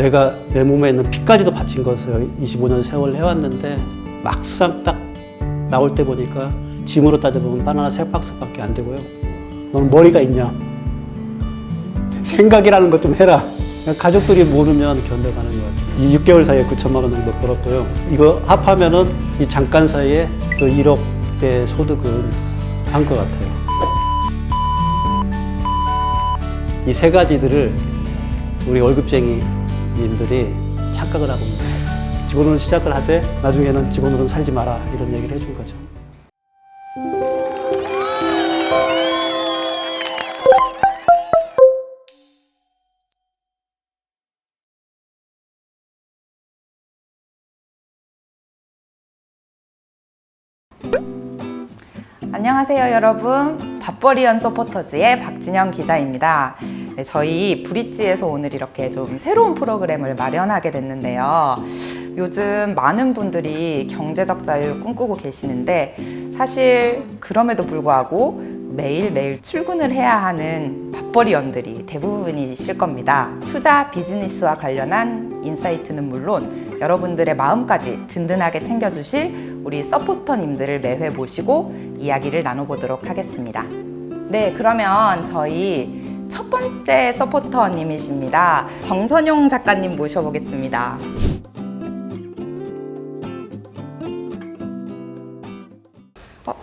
내가 내 몸에 있는 피까지도 바친 것을 25년 세월 해왔는데 막상 딱 나올 때 보니까 짐으로 따져보면 바나나 3박스밖에 안 되고요. 넌 머리가 있냐? 생각이라는 것 좀 해라. 가족들이 모르면 견뎌가는 것 같아요. 이 6개월 사이에 9천만 원 정도 벌었고요. 이거 합하면은 이 잠깐 사이에 그 1억대 소득은 한 것 같아요. 이 세 가지들을 우리 월급쟁이님들이 착각을 하고 있는 거예요. 직원으로 시작을 하되 나중에는 직원으로는 살지 마라 이런 얘기를 해준 거죠. 안녕하세요 여러분, 밥벌이원 서포터즈의 박진영 기자입니다. 네, 저희 브릿지에서 오늘 이렇게 좀 새로운 프로그램을 마련하게 됐는데요. 요즘 많은 분들이 경제적 자유를 꿈꾸고 계시는데 사실 그럼에도 불구하고 매일매일 출근을 해야 하는 밥벌이원들이 대부분이실 겁니다. 투자 비즈니스와 관련한 인사이트는 물론 여러분들의 마음까지 든든하게 챙겨주실 우리 서포터님들을 매회 모시고 이야기를 나눠보도록 하겠습니다. 네, 그러면 저희 첫 번째 서포터님이십니다. 정선용 작가님 모셔보겠습니다.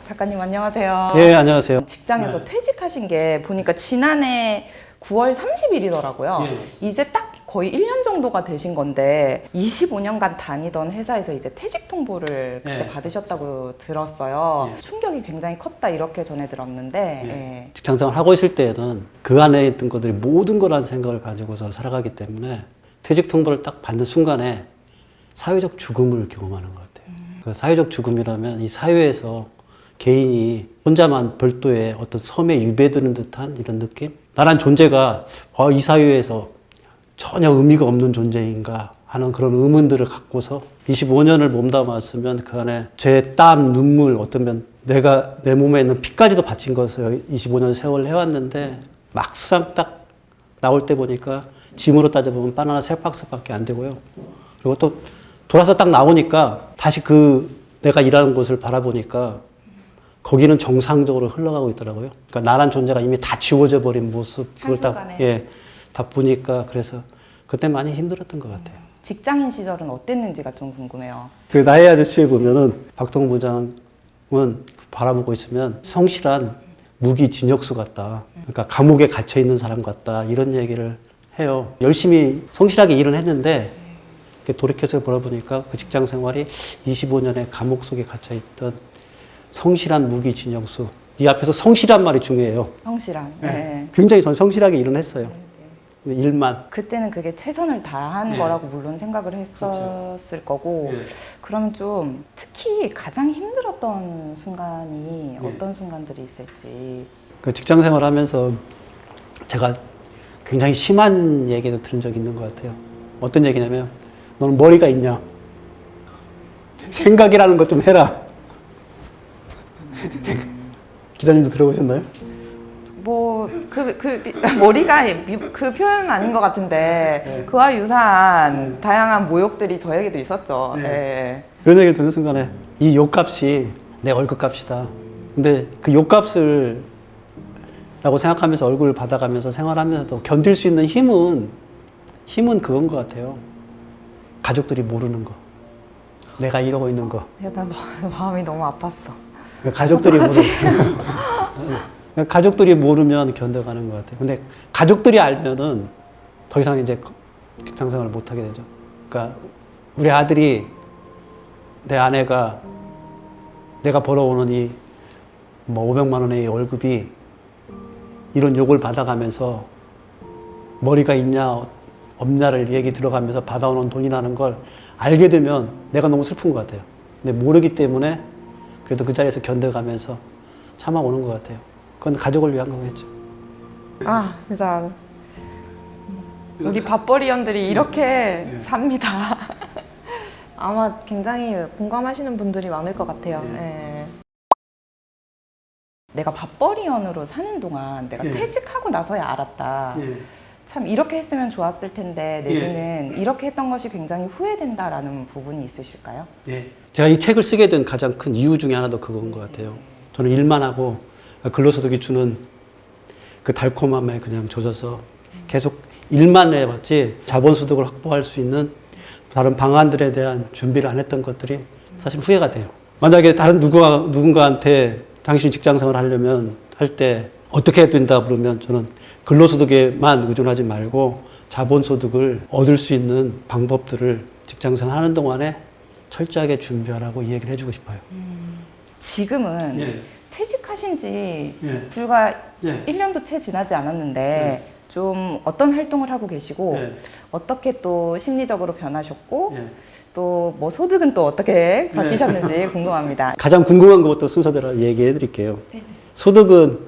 작가님 안녕하세요. 예, 안녕하세요. 직장에서 퇴직하신 게 보니까 지난해 9월 30일이더라고요. 예. 이제 딱 거의 1년 정도가 되신 건데 25년간 다니던 회사에서 이제 퇴직 통보를 그때 예. 받으셨다고 들었어요. 예. 충격이 굉장히 컸다 이렇게 전해 들었는데 예. 직장생활 하고 있을 때에는 그 안에 있던 것들이 모든 거라는 생각을 가지고서 살아가기 때문에 퇴직 통보를 딱 받는 순간에 사회적 죽음을 경험하는 것 같아요. 그 사회적 죽음이라면 이 사회에서 개인이 혼자만 별도의 어떤 섬에 유배되는 듯한 이런 느낌? 나란 존재가 이 사회에서 전혀 의미가 없는 존재인가 하는 그런 의문들을 갖고서 25년을 몸담았으면 그 안에 제 땀, 눈물, 어쩌면 내가 내 몸에 있는 피까지도 바친 것을 25년 세월 해왔는데 막상 딱 나올 때 보니까 짐으로 따져보면 바나나 3박스밖에 안 되고요. 그리고 또 돌아서 딱 나오니까 다시 그 내가 일하는 곳을 바라보니까 거기는 정상적으로 흘러가고 있더라고요. 그러니까 나란 존재가 이미 다 지워져 버린 모습, 그걸 다 보니까 그래서 그때 많이 힘들었던 것 같아요. 직장인 시절은 어땠는지가 좀 궁금해요. 그 나의 아저씨에 보면은 박동훈 부장은 바라보고 있으면 성실한 무기 진역수 같다. 그러니까 감옥에 갇혀 있는 사람 같다. 이런 얘기를 해요. 열심히 성실하게 일은 했는데 돌이켜서 돌아보니까 그 직장 생활이 25년의 감옥 속에 갇혀 있던 성실한 무기 진영수. 이 앞에서 성실한 말이 중요해요. 성실한. 네. 굉장히 전 성실하게 일은 했어요. 일만. 그때는 그게 최선을 다한 거라고 물론 생각을 했었을 거고 그러면 좀 특히 가장 힘들었던 순간이 어떤 순간들이 있을지. 그 직장 생활하면서 제가 굉장히 심한 얘기도 들은 적이 있는 것 같아요. 어떤 얘기냐면 너는 머리가 있냐? 생각이라는 것 좀 해라. 기자님도 들어보셨나요? 뭐 머리가 그 표현은 아닌 것 같은데 그와 유사한 다양한 모욕들이 저에게도 있었죠. 그런 얘기를 듣는 순간에 이 욕값이 내 월급값이다. 근데 그 욕값을 라고 생각하면서 얼굴을 받아가면서 생활하면서도 견딜 수 있는 힘은 그건 것 같아요. 가족들이 모르는 거. 내가 이러고 있는 거. 나 마음이 너무 아팠어. 가족들이 모르면 견뎌가는 것 같아요. 근데 가족들이 알면은 더 이상 이제 직장 생활을 못 하게 되죠. 그러니까 우리 아들이 내 아내가 내가 벌어오는 이 500만 원의 월급이 이런 욕을 받아가면서 머리가 있냐 없냐를 얘기 들어가면서 받아오는 돈이라는 걸 알게 되면 내가 너무 슬픈 것 같아요. 근데 모르기 때문에 그래도 그 자리에서 견뎌가면서 참아오는 것 같아요. 그건 가족을 위한 거겠죠. 진짜 우리 밥벌이원들이 이렇게 삽니다. 아마 굉장히 공감하시는 분들이 많을 것 같아요. 내가 밥벌이원으로 사는 동안 내가 퇴직하고 나서야 알았다. 참 이렇게 했으면 좋았을 텐데 내지는 이렇게 했던 것이 굉장히 후회된다라는 부분이 있으실까요? 제가 이 책을 쓰게 된 가장 큰 이유 중에 하나도 그건 것 같아요. 저는 일만 하고 근로소득이 주는 그 달콤함에 그냥 젖어서 계속 일만 해봤지 자본소득을 확보할 수 있는 다른 방안들에 대한 준비를 안 했던 것들이 사실 후회가 돼요. 만약에 다른 누군가한테 당신이 직장생활을 하려면 할 때 어떻게 해야 된다 그러면 저는 근로소득에만 의존하지 말고 자본소득을 얻을 수 있는 방법들을 직장생활 하는 동안에 철저하게 준비하라고 이 얘기를 해주고 싶어요. 지금은 퇴직하신 지 불과 1년도 채 지나지 않았는데 좀 어떤 활동을 하고 계시고 어떻게 또 심리적으로 변하셨고 또 뭐 소득은 또 어떻게 바뀌셨는지 궁금합니다. 가장 궁금한 것부터 순서대로 얘기해 드릴게요. 소득은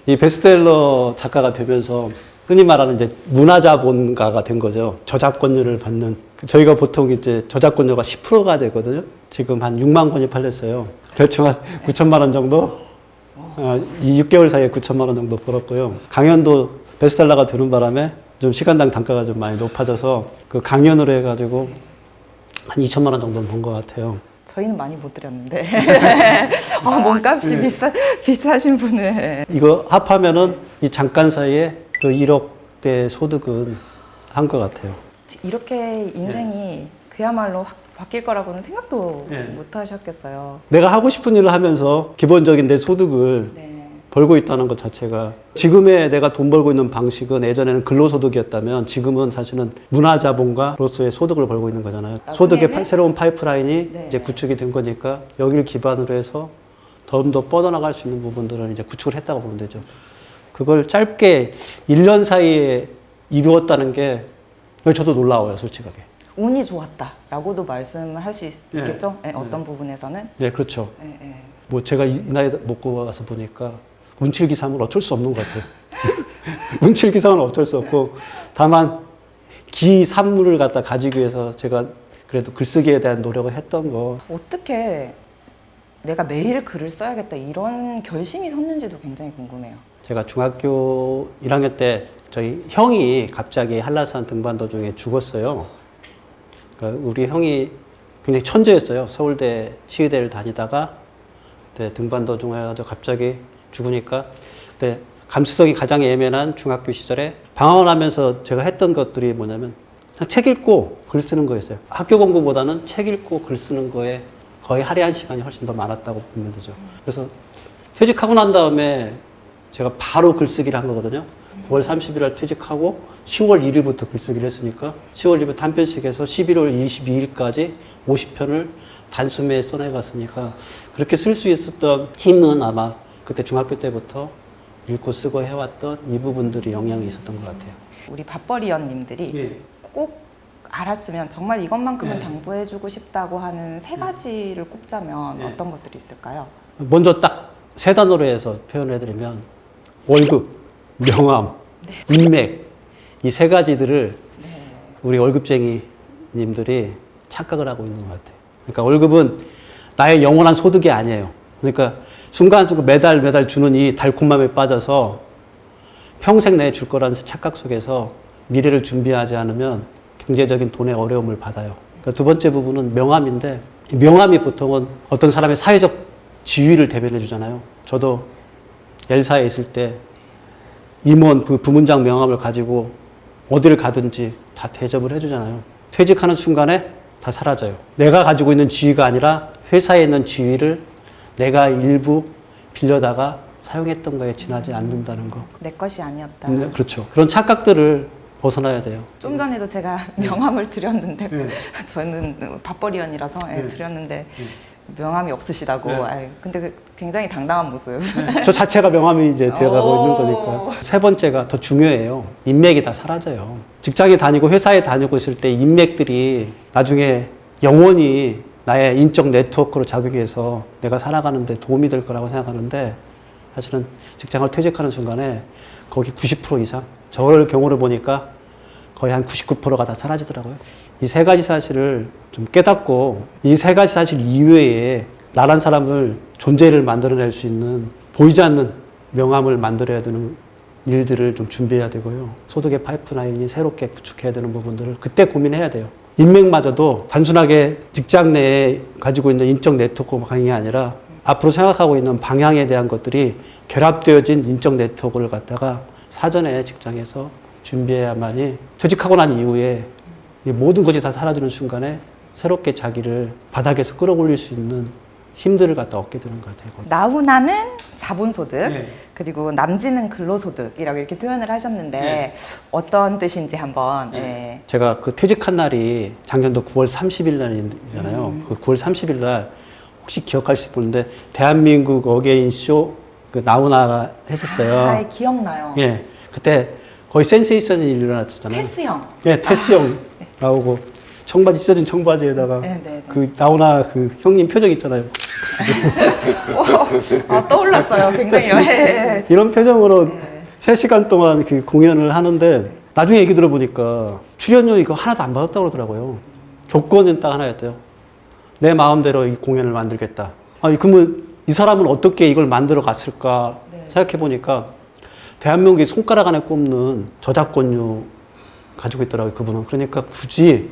이 베스트셀러 작가가 되면서 흔히 말하는 이제 문화자본가가 된 거죠. 저작권료를 받는. 저희가 보통 이제 저작권료가 10%가 되거든요. 지금 한 6만 권이 팔렸어요. 대충 한 9천만 원 정도? 이 6개월 사이에 9천만 원 정도 벌었고요. 강연도 베스트셀러가 되는 바람에 좀 시간당 단가가 좀 많이 높아져서 그 강연으로 해가지고 한 2천만 원 정도 번 것 같아요. 저희는 많이 못 드렸는데 몸값이 비싸신 분은 이거 합하면은 이 잠깐 사이에 그 1억대 소득은 한 것 같아요. 이렇게 인생이 그야말로 확 바뀔 거라고는 생각도 못 하셨겠어요. 내가 하고 싶은 일을 하면서 기본적인 내 소득을 벌고 있다는 것 자체가 지금의 내가 돈 벌고 있는 방식은 예전에는 근로소득이었다면 지금은 사실은 문화자본가로서의 소득을 벌고 있는 거잖아요. 소득의 새로운 파이프라인이 이제 구축이 된 거니까 여기를 기반으로 해서 더 뻗어나갈 수 있는 부분들을 이제 구축을 했다고 보면 되죠. 그걸 짧게 1년 사이에 이루었다는 게 저도 놀라워요, 솔직하게. 운이 좋았다라고도 말씀을 할 수 있겠죠? 어떤 부분에서는? 네, 그렇죠. 뭐 제가 이 나이에 먹고 와서 보니까 운칠기삼은 어쩔 수 없는 것 같아요. 운칠기삼은 어쩔 수 없고 다만 기산물을 갖다 가지기 위해서 제가 그래도 글쓰기에 대한 노력을 했던 거. 어떻게 내가 매일 글을 써야겠다 이런 결심이 섰는지도 굉장히 궁금해요. 제가 중학교 1학년 때 저희 형이 갑자기 한라산 등반도 중에 죽었어요. 그러니까 우리 형이 굉장히 천재였어요. 서울대 시의대를 다니다가 그때 등반도 중에 해가지고 갑자기 죽으니까 그때 감수성이 가장 예민한 중학교 시절에 방황을 하면서 제가 했던 것들이 뭐냐면 그냥 책 읽고 글 쓰는 거였어요. 학교 공부보다는 책 읽고 글 쓰는 거에 거의 할애한 시간이 훨씬 더 많았다고 보면 되죠. 그래서 퇴직하고 난 다음에 제가 바로 글쓰기를 한 거거든요. 9월 30일 날 퇴직하고 10월 1일부터 글쓰기를 했으니까 10월 1일부터 한 편씩 해서 11월 22일까지 50편을 단숨에 써내갔으니까 그렇게 쓸 수 있었던 힘은 아마 그때 중학교 때부터 읽고 쓰고 해왔던 이 부분들이 영향이 있었던 것 같아요. 우리 밥벌이원님들이 꼭 알았으면 정말 이것만큼은 당부해주고 싶다고 하는 세 가지를 꼽자면 어떤 것들이 있을까요? 먼저 딱 세 단어로 해서 표현을 해드리면 월급, 명함, 인맥 이 세 가지들을 우리 월급쟁이님들이 착각을 하고 있는 것 같아요. 그러니까 월급은 나의 영원한 소득이 아니에요. 그러니까 순간순간 매달 주는 이 달콤함에 빠져서 평생 내에 줄 거라는 착각 속에서 미래를 준비하지 않으면 경제적인 돈의 어려움을 받아요. 그러니까 두 번째 부분은 명함인데 명함이 보통은 어떤 사람의 사회적 지위를 대변해 주잖아요. 저도 엘사에 있을 때 임원 그 부문장 명함을 가지고 어디를 가든지 다 대접을 해주잖아요. 퇴직하는 순간에 다 사라져요. 내가 가지고 있는 지위가 아니라 회사에 있는 지위를 내가 일부 빌려다가 사용했던 거에 지나지 않는다는 거. 내 것이 아니었다. 네, 그렇죠. 그런 착각들을 벗어나야 돼요. 좀 전에도 제가 명함을 드렸는데 저는 밥벌이원이라서 드렸는데 명함이 없으시다고. 근데 굉장히 당당한 모습. 저 자체가 명함이 이제 되어가고 있는 거니까. 세 번째가 더 중요해요. 인맥이 다 사라져요. 직장에 다니고 회사에 다니고 있을 때 인맥들이 나중에 영원히 나의 인적 네트워크로 작용해서 내가 살아가는데 도움이 될 거라고 생각하는데 사실은 직장을 퇴직하는 순간에 거기 90% 이상 저를 경우를 보니까 거의 한 99%가 다 사라지더라고요. 이 세 가지 사실을 좀 깨닫고 이 세 가지 사실 이외에 나란 사람을 존재를 만들어낼 수 있는 보이지 않는 명함을 만들어야 되는 일들을 좀 준비해야 되고요. 소득의 파이프라인이 새롭게 구축해야 되는 부분들을 그때 고민해야 돼요. 인맥마저도 단순하게 직장 내에 가지고 있는 인적 네트워크만이 아니라 앞으로 생각하고 있는 방향에 대한 것들이 결합되어진 인적 네트워크를 갖다가 사전에 직장에서 준비해야만이 퇴직하고 난 이후에 이 모든 것이 다 사라지는 순간에 새롭게 자기를 바닥에서 끌어올릴 수 있는 힘들을 갖다 얻게 되는 것 같아요. 나훈아는 자본소득, 네. 그리고 남진은 근로소득이라고 이렇게 표현을 하셨는데 어떤 뜻인지 한번. 네. 제가 그 퇴직한 날이 작년도 9월 30일 날이잖아요. 그 9월 30일 날 혹시 기억하실지 모르는데 대한민국 어게인 쇼 그 나훈아가 했었어요. 아, 기억나요. 예. 그때 거의 센세이션이 일어났잖아요. 테스 형. 예, 테스 형 나오고 청바지 찢어진 청바지에다가 네. 그 나훈아 그 형님 표정 있잖아요. 떠올랐어요. 굉장히. 네. 이런 표정으로 3시간 동안 그 공연을 하는데 나중에 얘기 들어보니까 출연료 이거 하나도 안 받았다고 그러더라고요. 조건은 딱 하나였대요. 내 마음대로 이 공연을 만들겠다. 아니, 그러면 이 사람은 어떻게 이걸 만들어 갔을까 생각해 보니까 대한민국이 손가락 안에 꼽는 저작권료 가지고 있더라고요, 그분은. 그러니까 굳이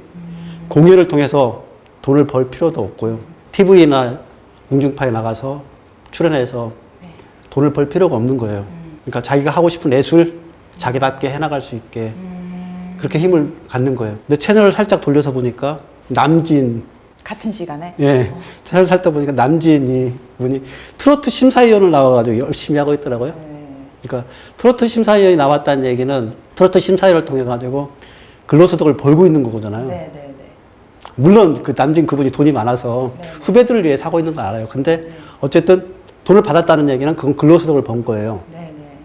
공연을 통해서 돈을 벌 필요도 없고요. TV나 공중파에 나가서 출연해서 돈을 벌 필요가 없는 거예요. 그러니까 자기가 하고 싶은 예술 자기답게 해나갈 수 있게 그렇게 힘을 갖는 거예요. 근데 채널을 살짝 돌려서 보니까 남진 같은 시간에? 예. 채널 살다 보니까 남진이 분이 트로트 심사위원을 나와가지고 열심히 하고 있더라고요. 그러니까 트로트 심사위원이 나왔다는 얘기는 트로트 심사위원을 통해 가지고 근로소득을 벌고 있는 거잖아요. 네. 물론 그 남진 그분이 돈이 많아서 후배들을 위해 사고 있는 거 알아요. 근데 어쨌든 돈을 받았다는 얘기는 그건 근로소득을 번 거예요.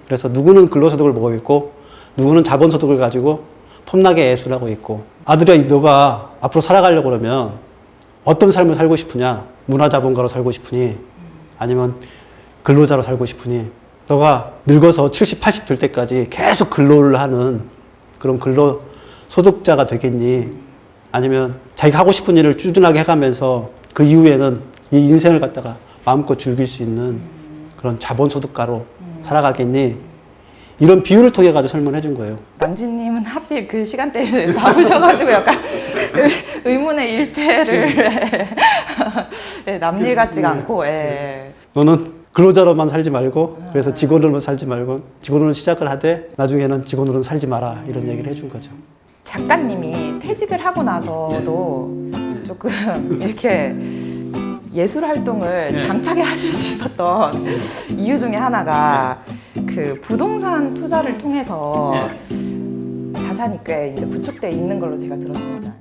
그래서 누구는 근로소득을 보고 있고 누구는 자본소득을 가지고 폼나게 예술하고 있고 아들아 너가 앞으로 살아가려고 그러면 어떤 삶을 살고 싶으냐? 문화자본가로 살고 싶으니 아니면 근로자로 살고 싶으니 너가 늙어서 70, 80 될 때까지 계속 근로를 하는 그런 근로소득자가 되겠니? 아니면 자기가 하고 싶은 일을 꾸준하게 해가면서 그 이후에는 이 인생을 갖다가 마음껏 즐길 수 있는 그런 자본소득가로 살아가겠니? 이런 비유를 통해 가지고 설명해 준 거예요. 남진님은 하필 그 시간대에 나오셔가지고 약간 의문의 일패를 남일 같지가 않고. 너는 근로자로만 살지 말고 그래서 직원으로만 살지 말고 직원으로 시작을 하되 나중에는 직원으로는 살지 마라 이런 얘기를 해준 거죠. 작가님이 퇴직을 하고 나서도 조금 이렇게 예술 활동을 당차게 하실 수 있었던 이유 중에 하나가 그 부동산 투자를 통해서 자산이 꽤 이제 구축돼 있는 걸로 제가 들었습니다.